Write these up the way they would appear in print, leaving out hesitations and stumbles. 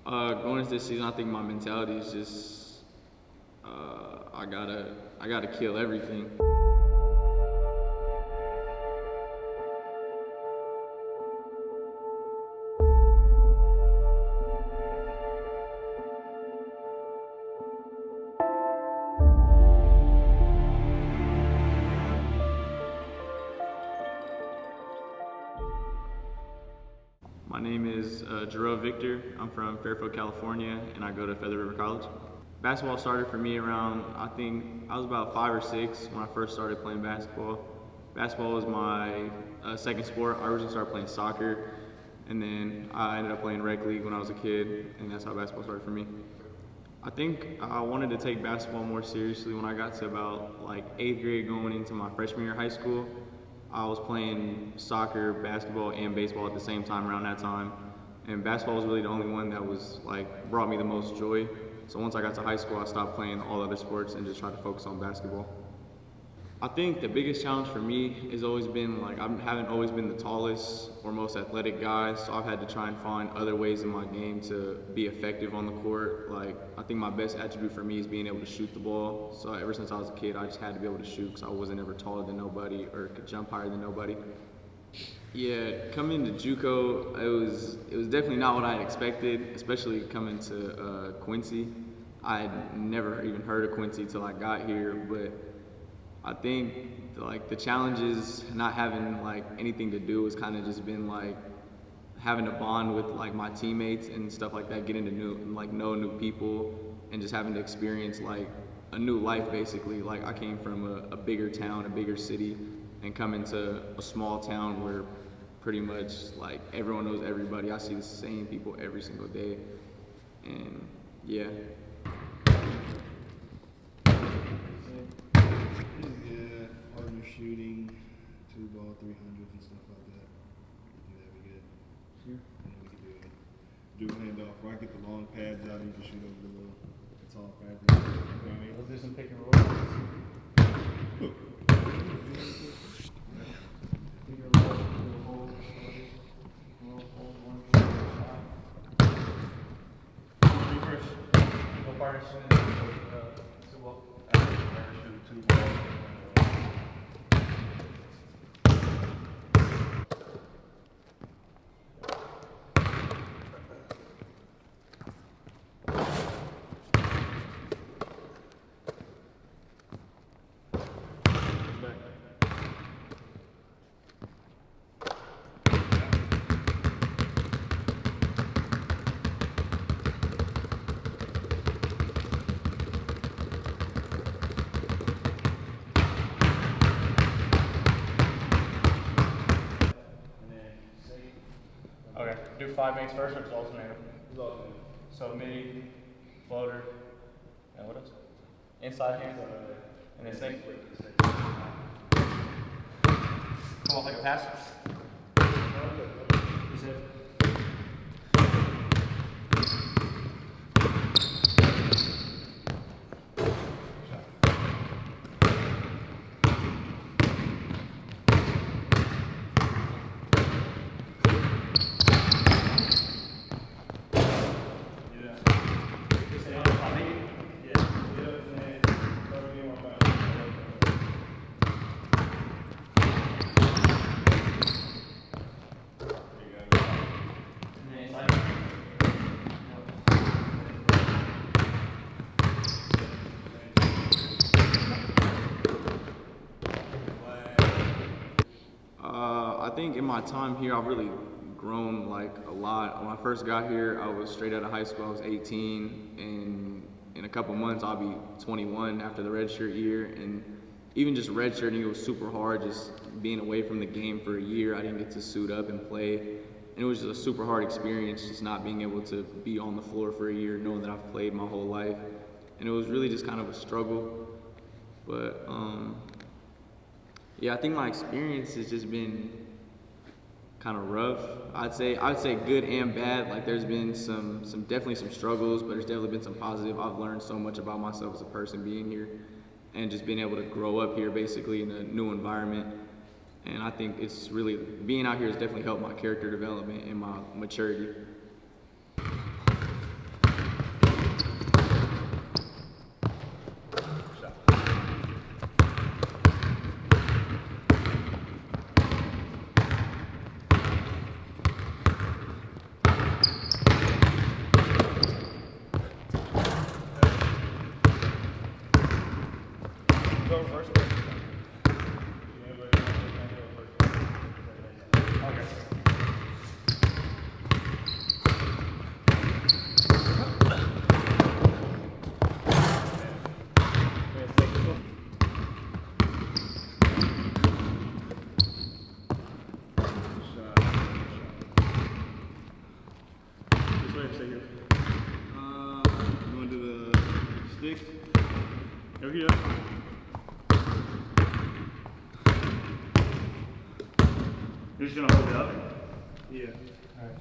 Going into this season, I think my mentality is just I gotta kill everything. My name is Jerel Victor. I'm from Fairfield, California, and I go to Feather River College. Basketball started for me around, I think I was about 5 or 6 when I first started playing basketball. Basketball was my second sport. I originally started playing soccer, and then I ended up playing rec league when I was a kid, and that's how basketball started for me. I think I wanted to take basketball more seriously when I got to about like 8th grade going into my freshman year of high school. I was playing soccer, basketball, and baseball at the same time around that time. And basketball was really the only one that was like brought me the most joy. So once I got to high school, I stopped playing all other sports and just tried to focus on basketball. I think the biggest challenge for me has always been like I haven't always been the tallest or most athletic guy, so I've had to try and find other ways in my game to be effective on the court. Like I think my best attribute for me is being able to shoot the ball. So ever since I was a kid, I just had to be able to shoot because I wasn't ever taller than nobody or could jump higher than nobody. Yeah, coming to JUCO, it was definitely not what I had expected, especially coming to Quincy. I had never even heard of Quincy till I got here, but I think like the challenges not having like anything to do has kind of just been like having to bond with like my teammates and stuff like that, getting to know new people and just having to experience like a new life basically. Like I came from a bigger town, a bigger city, and coming to a small town where pretty much like everyone knows everybody. I see the same people every single day, and yeah. Partner shooting, 2-ball, 300s and stuff like that. I think that'd be good. Sure. And we can do a handoff where I get the long pads out and you can shoot over the tall pads. You know what I mean? Let's do some pick and roll. Pick and roll, do a hold, one, shot. Reverse. No partner shooting, 2-ball. Shoot 2-ball. Okay, do 5 mains first or just alternate them? So midi, floater, and what else? Inside hand, and then sink. Come on, like a pass. Is it? I think in my time here, I've really grown like a lot. When I first got here, I was straight out of high school. I was 18, and in a couple months, I'll be 21 after the redshirt year. And even just redshirting, it was super hard. Just being away from the game for a year, I didn't get to suit up and play. And it was just a super hard experience, just not being able to be on the floor for a year, knowing that I've played my whole life. And it was really just kind of a struggle. But yeah, I think my experience has just been kind of rough. I'd say good and bad. Like there's been some definitely some struggles, but there's definitely been some positive. I've learned so much about myself as a person being here, and just being able to grow up here basically in a new environment. And I think it's really being out here has definitely helped my character development and my maturity. over first. Okay. This way, stay here. You want to do the stick? Over here. You're just gonna hold it up? Yeah. Alright.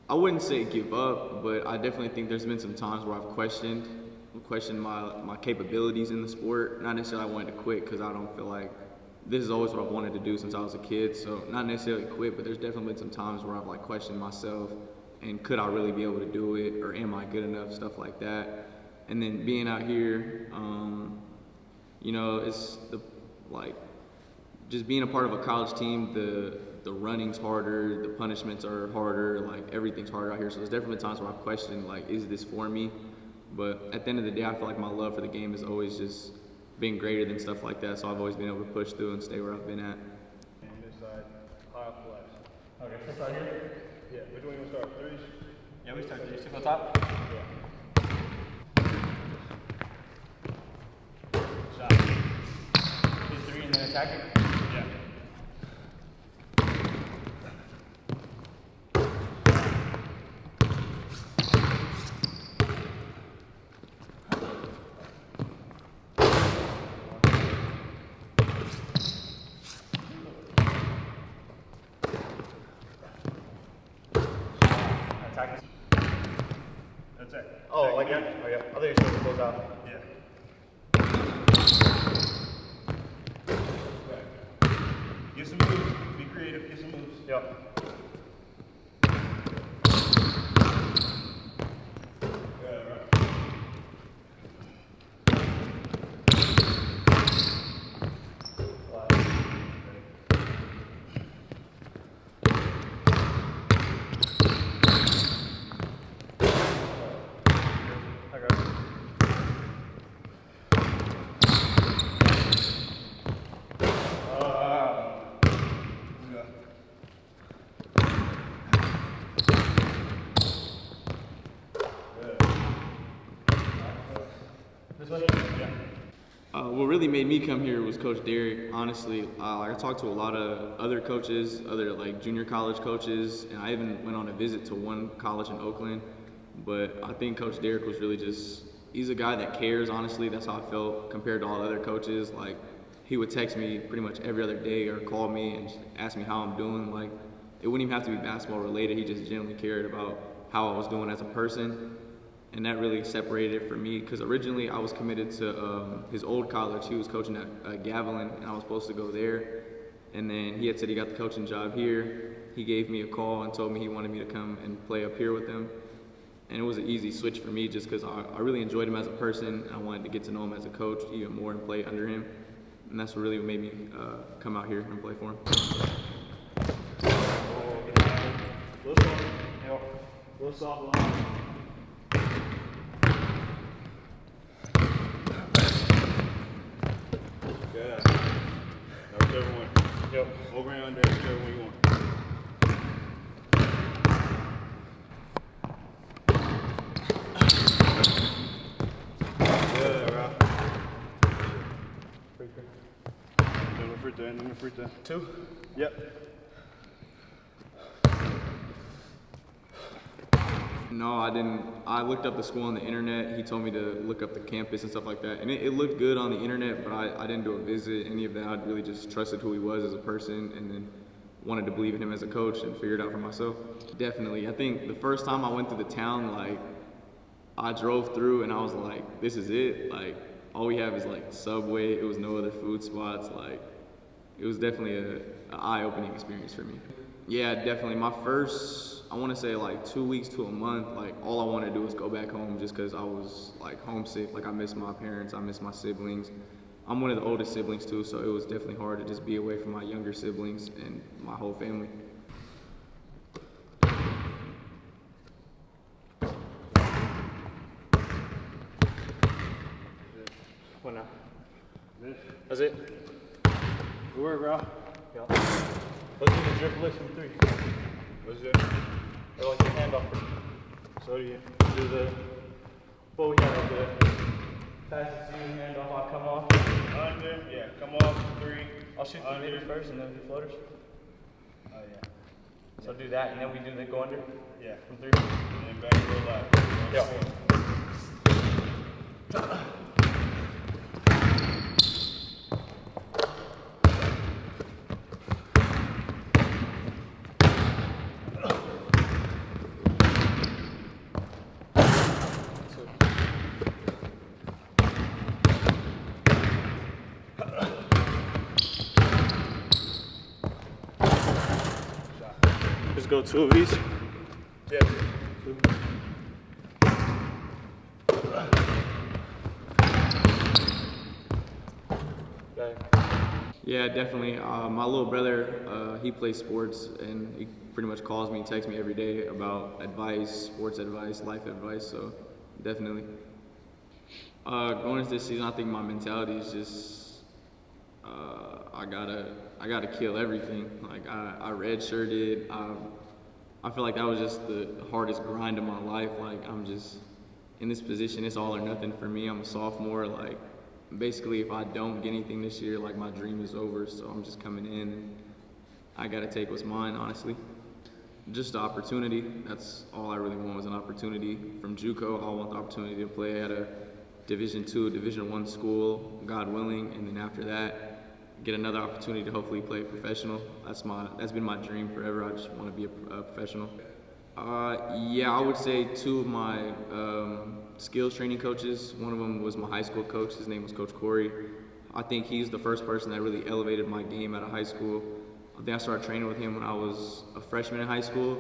I wouldn't say give up, but I definitely think there's been some times where I've questioned my capabilities in the sport. Not necessarily I wanted to quit because I don't feel like this is always what I've wanted to do since I was a kid. So not necessarily quit, but there's definitely been some times where I've like questioned myself and could I really be able to do it, or am I good enough, stuff like that. And then being out here, you know, it's just being a part of a college team. The running's harder, the punishments are harder, like everything's harder out here. So there's definitely times where I've questioned, like, is this for me? But at the end of the day, I feel like my love for the game has always just been greater than stuff like that. So I've always been able to push through and stay where I've been at. And this side, high up flash. Okay, so start here? Yeah, which one you gonna start? Threes? Yeah, we start 3. Stick on top? Yeah. Shot. Do 3 and then attack it? Yeah. Attack it. That's it. Oh, like that? Oh, yeah. I thought you were supposed to close out. Yeah. Get some moves. Be creative. Get some moves. Yep. Yeah, right. This way? Yeah. What really made me come here was Coach Derek. Honestly, I talked to a lot of other coaches, other like junior college coaches, and I even went on a visit to one college in Oakland. But I think Coach Derek was really he's a guy that cares, honestly. That's how I felt compared to all the other coaches. Like, he would text me pretty much every other day or call me and ask me how I'm doing. Like, it wouldn't even have to be basketball related. He just genuinely cared about how I was doing as a person. And that really separated it for me, because originally I was committed to his old college. He was coaching at Gavilan, and I was supposed to go there. And then he had said he got the coaching job here. He gave me a call and told me he wanted me to come and play up here with him. And it was an easy switch for me just because I really enjoyed him as a person. I wanted to get to know him as a coach even more and play under him. And that's what really made me come out here and play for him. Little soft. Yep. Little soft line. Good. Now whichever one. Yep. Over and under, whichever one you want. Good, Ralph. Number free throw, number free throw. 2? Yep. No, I didn't. I looked up the school on the internet. He told me to look up the campus and stuff like that. And it looked good on the internet, but I didn't do a visit, any of that. I really just trusted who he was as a person and then wanted to believe in him as a coach and figure it out for myself. Definitely. I think the first time I went through the town, like, I drove through and I was like, this is it. Like, all we have is like Subway. It was no other food spots. Like, it was definitely an eye-opening experience for me. Yeah, definitely. My first, I want to say like 2 weeks to a month, like all I wanted to do was go back home just because I was like homesick. Like I miss my parents, I miss my siblings. I'm one of the oldest siblings too, so it was definitely hard to just be away from my younger siblings and my whole family. What now? This. That's it? Good work, bro. Yeah. Let's do the drift lift from 3. What's that? Or like your handoff. So do you. Do the, what we got over there? Pass it to you, handoff, I'll come off. Under, yeah, come off, 3. I'll shoot the midi first and then do floaters. Oh, yeah. So do that and then we do the go under Yeah. from 3. And then back roll out. Yeah. Just go 2 of these. Yeah. Okay. Yeah, definitely. My little brother, he plays sports, and he pretty much calls me, texts me every day about advice, sports advice, life advice. So, definitely. Going into this season, I think my mentality is just I gotta kill everything. Like I redshirted. I feel like that was just the hardest grind of my life. Like I'm just in this position. It's all or nothing for me. I'm a sophomore. Like basically, if I don't get anything this year, like my dream is over. So I'm just coming in, and I gotta take what's mine. Honestly, just the opportunity. That's all I really want was an opportunity from JUCO. I want the opportunity to play at a Division II, Division I school, God willing, and then after that, get another opportunity to hopefully play professional. That's been my dream forever. I just want to be a professional. Yeah, I would say 2 of my skills training coaches. One of them was my high school coach. His name was Coach Corey. I think he's the first person that really elevated my game out of high school. I think I started training with him when I was a freshman in high school,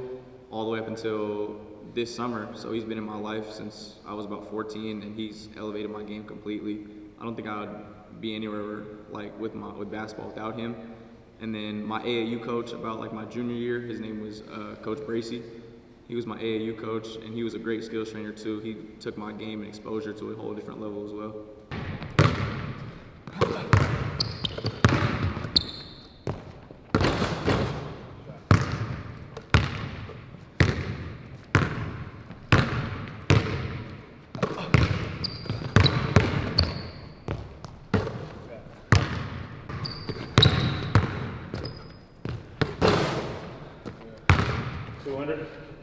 all the way up until this summer. So he's been in my life since I was about 14, and he's elevated my game completely. I don't think I would be anywhere like with basketball without him. And then my AAU coach, about like my junior year, his name was Coach Bracey. He was my AAU coach, and he was a great skills trainer too. He took my game and exposure to a whole different level as well.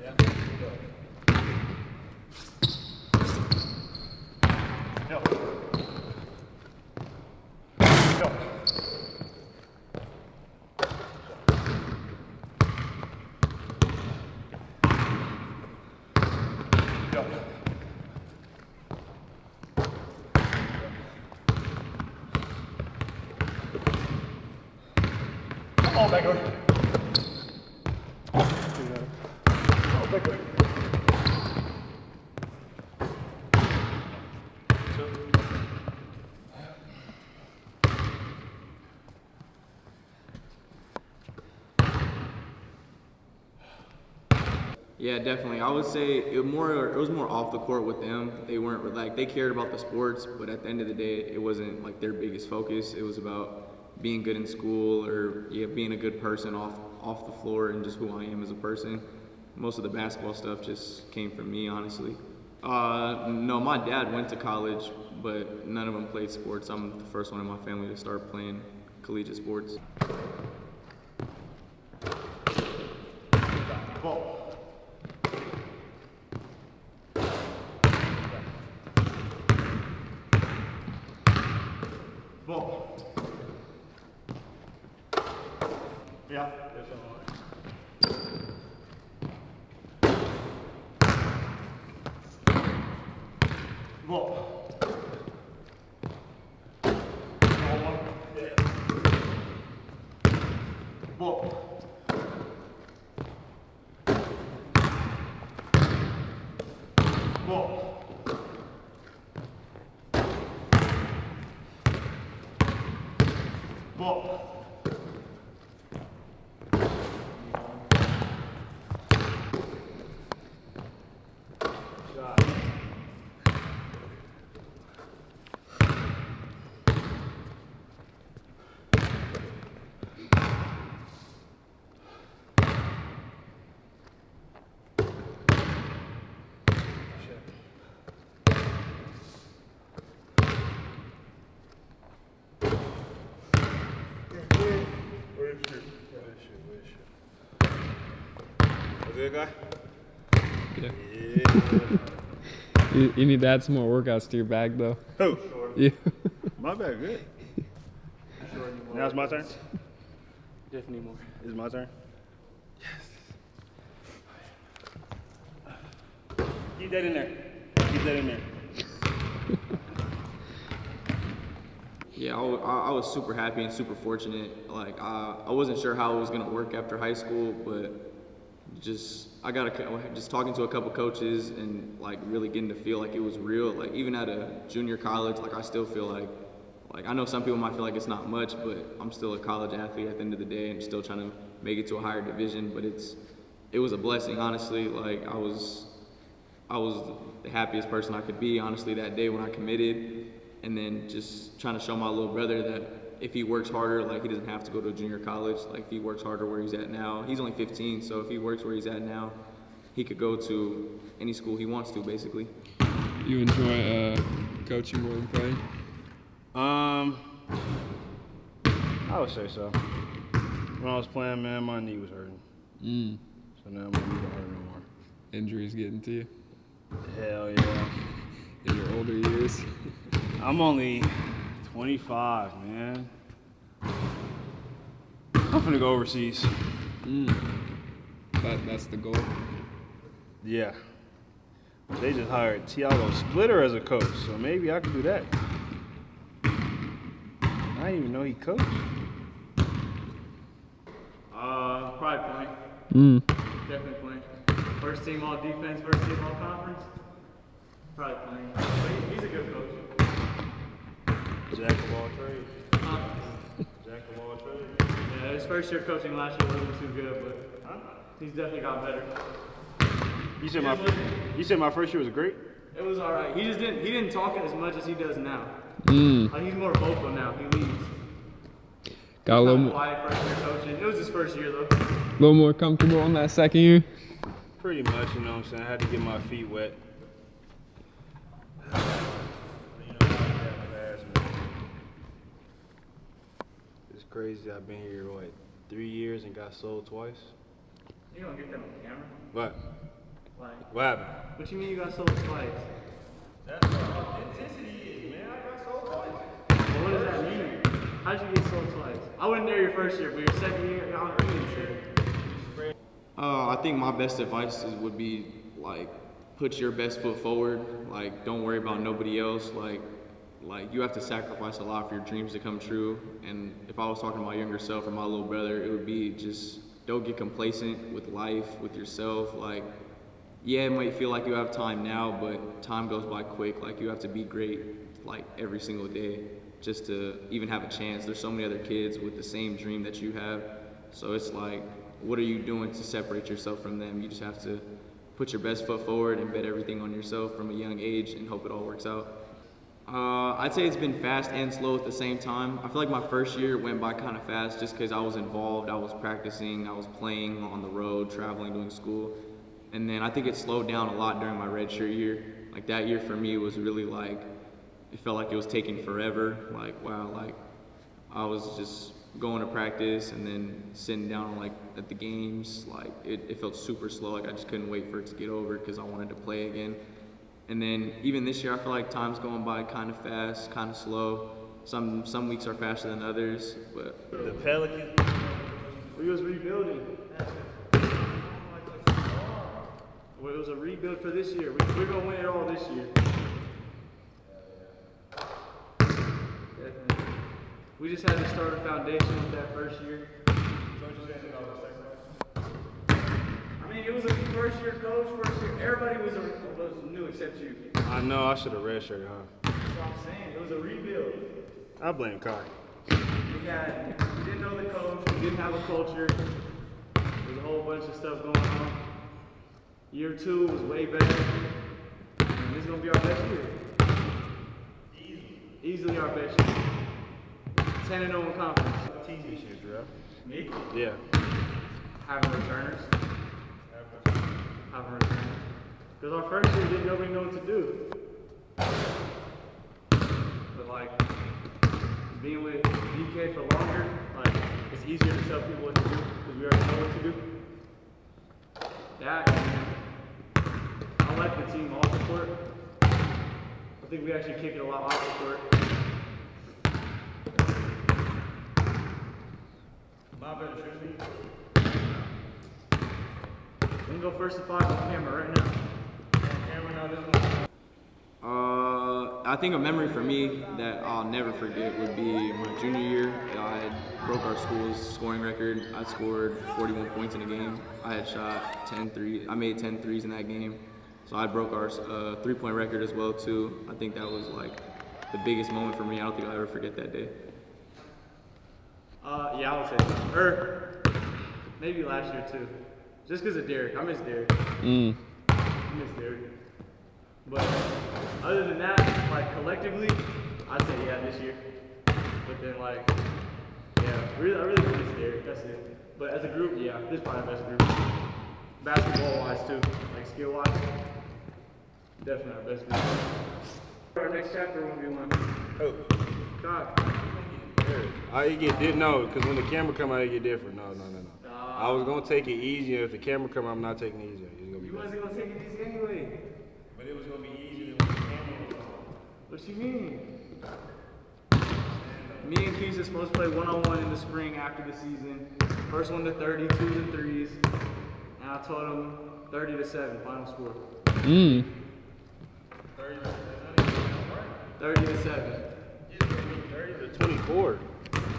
Yeah. No. Oh, backward. Oh, backward. Yeah, definitely. I would say it was more off the court with them. They weren't like they cared about the sports, but at the end of the day, it wasn't like their biggest focus. It was about being good in school or being a good person off the floor and just who I am as a person. Most of the basketball stuff just came from me, honestly. No, my dad went to college, but none of them played sports. I'm the first one in my family to start playing collegiate sports. Ball. Ball. Yeah. Ball. Ball. Good guy? Yeah. Yeah. You need to add some more workouts to your bag, though. Who? Yeah. My bad, good. Sure, need more Now it's my turn? Definitely need more. It's my turn? Yes. Keep that in there. Keep that in there. Yeah, I was super happy and super fortunate. Like I wasn't sure how it was gonna work after high school, but just talking to a couple coaches and like really getting to feel like it was real. Like even at a junior college, like I still feel like I know some people might feel like it's not much, but I'm still a college athlete at the end of the day and still trying to make it to a higher division. But it was a blessing, honestly. Like I was the happiest person I could be, honestly, that day when I committed. And then just trying to show my little brother that if he works harder, like he doesn't have to go to a junior college. Like if he works harder where he's at now, he's only 15, so if he works where he's at now, he could go to any school he wants to, basically. You enjoy coaching more than playing? I would say so. When I was playing, man, my knee was hurting. So now my knee don't hurt no more. Injuries getting to you Hell yeah. in your older years? I'm only 25, man. I'm finna go overseas. That's the goal. Yeah. They just hired Tiago Splitter as a coach, so maybe I could do that. I didn't even know he coached. Probably playing. Definitely playing. First team all defense, first team all conference. Probably playing. But he's a good coach. Jack of all trades. Jack of all trades. Yeah, his first year coaching last year wasn't too good, but he's definitely got better. You said my first year was great? It was all right. He didn't talk as much as he does now. Like he's more vocal now. He leads. Got a little more, Quiet first year coaching. It was his first year though. little more comfortable on that second year. Pretty much, you know what I'm saying? I had to get my feet wet. It's crazy. I've been here, 3 years and got sold twice? You don't get that on camera. What? Like, What happened? what you mean you got sold twice? That's what authenticity is, man. I got sold twice. Well, what does that mean? How'd you get sold twice? I wasn't there your first year, but your second year, I don't really say. I think my best advice would be like put your best foot forward. Like don't worry about nobody else. Like you have to sacrifice a lot for your dreams to come true. And if I was talking to my younger self or my little brother, it would be just don't get complacent with life, with yourself. Like yeah, it might feel like you have time now, but time goes by quick. Like you have to be great like every single day just to even have a chance. There's so many other kids with the same dream that you have. So it's like, what are you doing to separate yourself from them? You just have to put your best foot forward and bet everything on yourself from a young age and hope it all works out. I'd say it's been fast and slow at the same time. I feel like my first year went by kind of fast just because I was involved, I was practicing, I was playing on the road, traveling, doing school. And then I think it slowed down a lot during my redshirt year. Like that year for me was really like, it felt like it was taking forever. Like, wow, like I was just going to practice and then sitting down like at the games. Like it felt super slow. Like I just couldn't wait for it to get over because I wanted to play again. And then even this year, I feel like time's going by kind of fast, kind of slow. Some weeks are faster than others, but The Pelicans. We was rebuilding. Well, it was a rebuild for this year. We're gonna win it all this year. Definitely. We just had to start a foundation with that first year. I mean, it was a first year coach, first year. Everybody was new except you. I know, I should have redshirted, huh? That's what I'm saying. It was a rebuild. I blame Kai. We didn't know the coach. We didn't have a culture. There's a whole bunch of stuff going on. Year 2 was way better. And this is gonna be our best year. Easily our best year. 10-0 in conference. Team this year, Jerel. Me? Yeah. Having returners. Having returners. Because our first year didn't nobody know what to do. But like being with DK for longer, like it's easier to tell people what to do because we already know what to do. That, and I like the team off the court. I think we actually kick it a lot off the court. My better should be. We can go first to 5 on camera right now. I think a memory for me that I'll never forget would be my junior year. I broke our school's scoring record. I scored 41 points in a game. I had shot 10 threes. I made 10 threes in that game. So I broke our three-point record as well too. I think that was like the biggest moment for me. I don't think I'll ever forget that day. Yeah, I would say so. Or maybe last year too. Just because of Derek. I miss Derek. I miss Derek. But other than that, like collectively, I'd say yeah this year. But then like, yeah, I really miss Derek. That's it. But as a group, yeah, this is probably the best group. Basketball-wise too, like skill-wise, definitely our best group. Our next chapter won't be one. Oh. God. I get no, because when the camera come out, it get different. No. I was gonna take it easy. If the camera come out, I'm not taking it easy. It's gonna be You wasn't gonna take it easy anyway. But it was gonna be easier when the camera was on. What you mean? Me and Keith are supposed to play one-on-one in the spring after the season. First one to 30, 2s and 3s. And I told him 30-7 final score. 30-7. 30-24.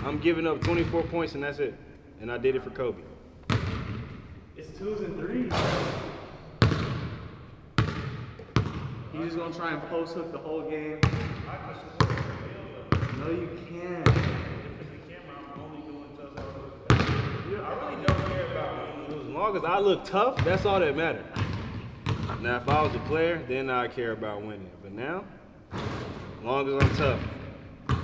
I'm giving up 24 points and that's it. And I did it for Kobe. It's 2s and 3s. He's just gonna try and post hook the whole game. No, you can't. I really don't care about winning. As long as I look tough, that's all that matters. Now, if I was a player, then I care about winning. But now, as long as I'm tough. As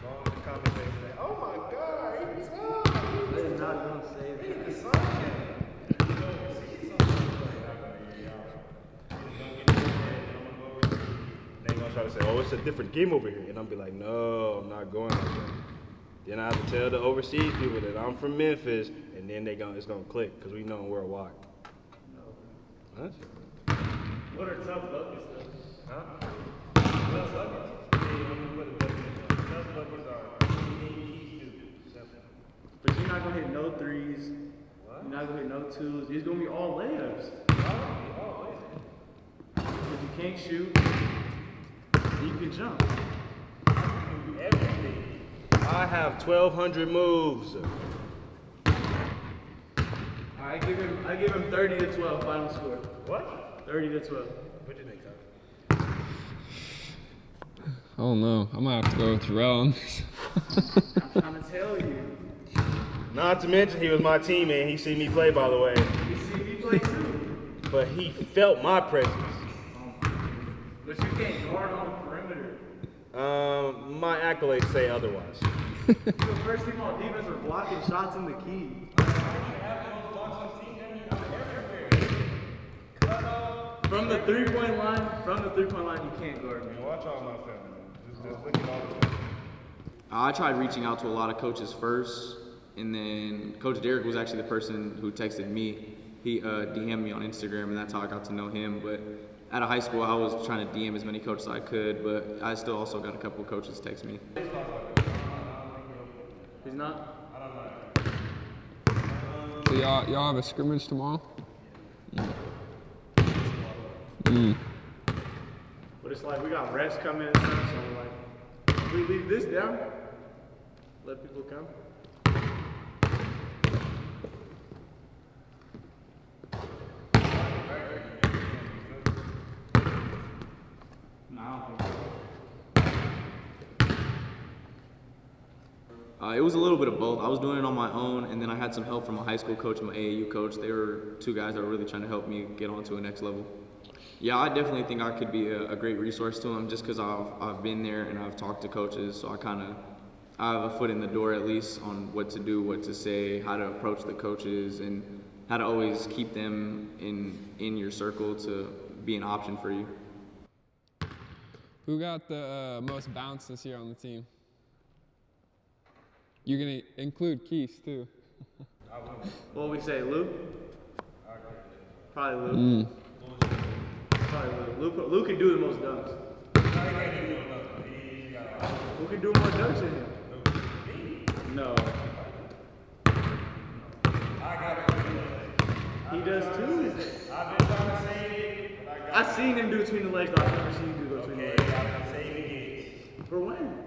long as the commentators say, "Oh my God, he's tough." They're not gonna say that. They're gonna try to say, "Oh, it's a different game over here," and I'll be like, "No, I'm not going like that." Then I have to tell the overseas people that I'm from Memphis, and then it's gonna click because we know worldwide. No. What? What are tough buckets though? Huh? Tough buckets? Tough buckets are simple. But you're not gonna hit no 3s. What? You're not gonna hit no 2s. It's gonna be all layups. If you can't shoot, you can jump. Everything. I have 1,200 moves. I give him 30-12 final score. What? 30-12. What do you think, Tyler? I don't know. I'm gonna have to go with Jerel on this. I'm trying to tell you. Not to mention he was my teammate. He seen me play, by the way. You see me play too. But he felt my presence. But you can't guard on the perimeter. My accolades say otherwise. The first team on defense were blocking shots in the key. From the three-point line, you can't guard me. Watch all my family, man. Just look at all the family. I tried reaching out to a lot of coaches first, and then Coach Derek was actually the person who texted me. He DM'd me on Instagram, and that's how I got to know him. But out of high school, I was trying to DM as many coaches as I could, but I still also got a couple of coaches text me. He's not? So y'all have a scrimmage tomorrow? But it's like we got refs coming and stuff, so I'm like, if we leave this down, let people come. No, I don't think so. It was a little bit of both. I was doing it on my own, and then I had some help from a high school coach and my AAU coach. They were two guys that were really trying to help me get on to a next level. Yeah, I definitely think I could be a great resource to them just because I've been there and I've talked to coaches, so I have a foot in the door at least on what to do, what to say, how to approach the coaches, and how to always keep them in your circle to be an option for you. Who got the most bounce this year on the team? You're gonna include Keith too. What we say, Luke? Probably Luke. Probably Luke. Luke can do the most dunks. Who can do more dunks than him? No. He does too. I've been trying to save it, but I got I've seen him do between the legs, but I've never seen him do between the legs. I gotta save it. For when?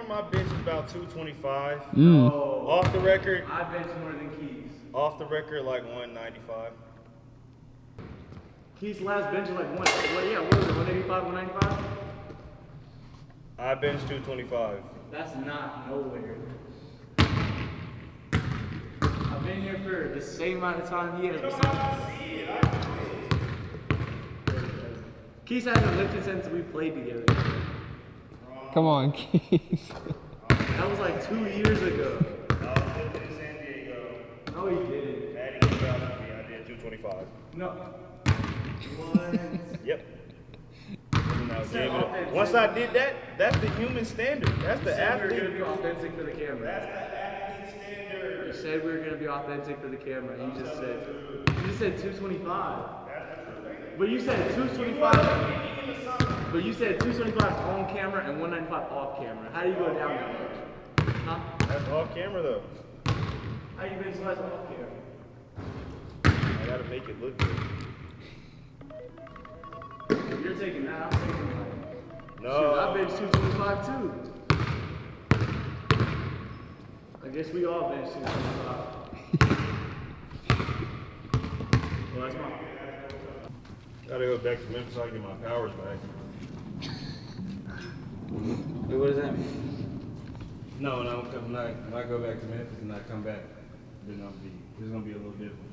My bench is about 225. Oh. Off the record, I bench more than Keys. off the record, like 195. Keys' last bench is like what was it, 185, 195? I bench 225. That's not nowhere. I've been here for the same amount of time he has. Keys hasn't lifted since we played together. Come on, Keith. That was like 2 years ago. I was living in San Diego. No, he didn't. Maddie came down to me. I did 225. No. What? Yep. Once I did that, that's the human standard. That's the We were athlete. gonna be authentic for the camera. That's the athlete standard. You said we were gonna be authentic for the camera. You just said 225. But you said 225. But you said 225 on camera and 195 off camera. How do you go down that much? Huh? That's off camera though. How you bench less off camera? I gotta make it look good. If you're taking that, I'm taking like. No. Shoot, I bench 225 too. I guess we all bench 225. Well, that's mine. Gotta go back to Memphis so I can get my powers back. Wait, what does that mean? No, when I go back to Memphis and I come back, then it's gonna be a little different.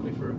Wait for it.